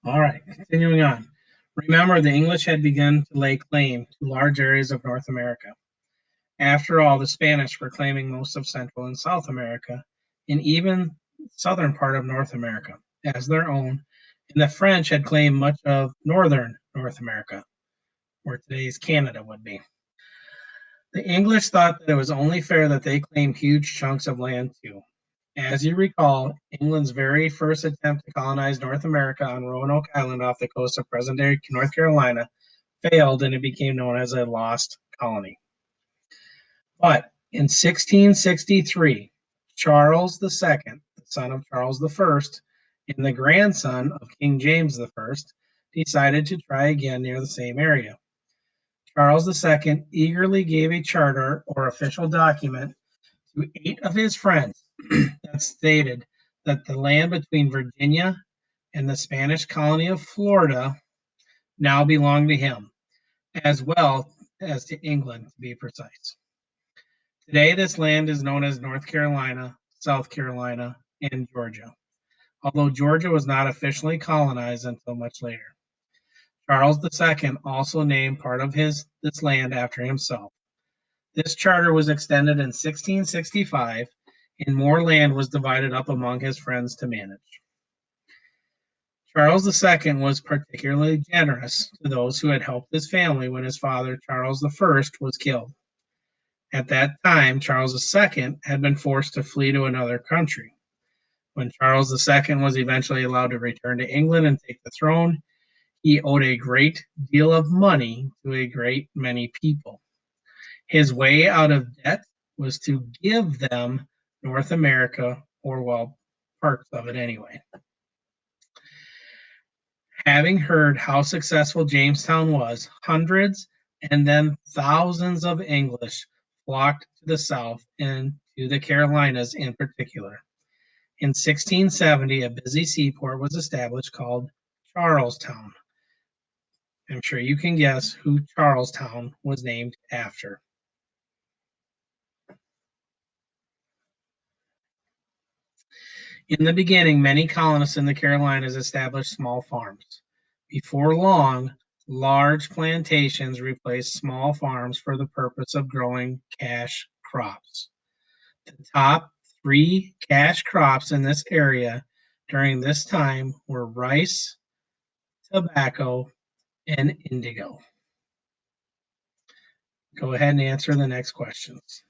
All right, continuing on. Remember, the English had begun to lay claim to large areas of North America. After all, the Spanish were claiming most of Central and South America, and even southern part of North America as their own, and the French had claimed much of northern North America, where today's Canada would be. The English thought that it was only fair that they claim huge chunks of land too. As you recall, England's very first attempt to colonize North America on Roanoke Island off the coast of present-day North Carolina failed, and it became known as a lost colony. But in 1663, Charles II, the son of Charles I and the grandson of King James I, decided to try again near the same area. Charles II eagerly gave a charter or official document to 8 of his friends that stated that the land between Virginia and the Spanish colony of Florida now belonged to him, as well as to England, to be precise. Today, this land is known as North Carolina, South Carolina, and Georgia, although Georgia was not officially colonized until much later. Charles II also named part of this land after himself. This charter was extended in 1665, and more land was divided up among his friends to manage. Charles II was particularly generous to those who had helped his family when his father, Charles I, was killed. At that time, Charles II had been forced to flee to another country. When Charles II was eventually allowed to return to England and take the throne, he owed a great deal of money to a great many people. His way out of debt was to give them North America, or, well, parts of it anyway. Having heard how successful Jamestown was, hundreds and then thousands of English flocked to the South and to the Carolinas in particular. In 1670, a busy seaport was established called Charlestown. I'm sure you can guess who Charlestown was named after. In the beginning, many colonists in the Carolinas established small farms. Before long, large plantations replaced small farms for the purpose of growing cash crops. The top 3 cash crops in this area during this time were rice, tobacco, and indigo. Go ahead and answer the next questions.